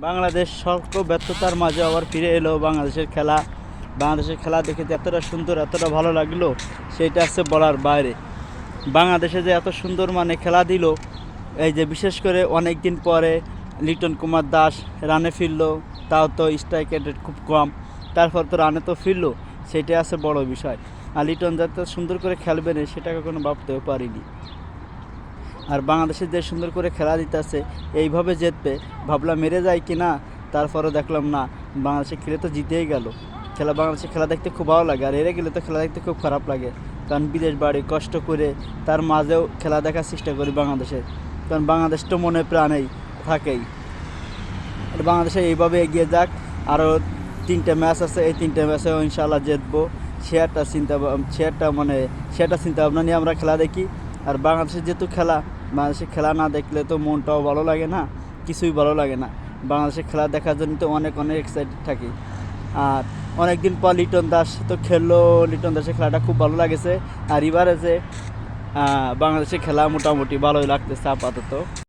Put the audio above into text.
বাংলাদেশ সকল ব্যর্থতার মাঝে আবার ফিরে এলো বাংলাদেশের খেলা। বাংলাদেশের খেলা দেখে যে এতটা সুন্দর, এতটা ভালো লাগলো, সেটা আছে বলার বাইরে। বাংলাদেশে যে এত সুন্দর খেলা দিল, এই যে বিশেষ করে অনেক দিন পরে লিটন কুমার দাস রানে ফিরলো, তাও তো স্ট্রাইক রেট খুব কম, তারপর তো রানে তো ফিরলো, সেটাই আছে বড় বিষয়। আর লিটন যাতে সুন্দর করে খেলবে না সেটা কখনো ভাবতেও পারিনি। আর বাংলাদেশে যে সুন্দর করে খেলা দিতেছে, এইভাবে জিতবে ভাবলাম মেরে যায় কি না, তারপরে দেখলাম না, বাংলাদেশে খেলে তো জিতেই গেল। বাংলাদেশে খেলা দেখতে খুব ভালো লাগে, আর এরে গেলে তো খেলা দেখতে খুব খারাপ লাগে। কারণ বিদেশ বাড়ি কষ্ট করে তার মাঝেও খেলা দেখার চেষ্টা করি বাংলাদেশে, কারণ বাংলাদেশ তো মনে প্রাণেই থাকেই। আর বাংলাদেশে এইভাবে এগিয়ে যাক, আরও 3টে ম্যাচ আছে, এই 3টে ম্যাচেও ইনশাআল্লাহ জিতবো, সেটা চিন্তা ভাবনা নিয়ে আমরা খেলা দেখি। আর বাংলাদেশের যেহেতু বাংলাদেশের খেলা না দেখলে তো মনটাও ভালো লাগে না, কিছুই ভালো লাগে না। বাংলাদেশের খেলা দেখার জন্য তো অনেক এক্সাইটেড থাকি। আর অনেক দিন পর লিটন দাস তো খেললো, লিটন দাসের খেলাটা খুব ভালো লাগেছে। আর এবারে যে বাংলাদেশের খেলা মোটামুটি ভালোই লাগতেছে আপাতত।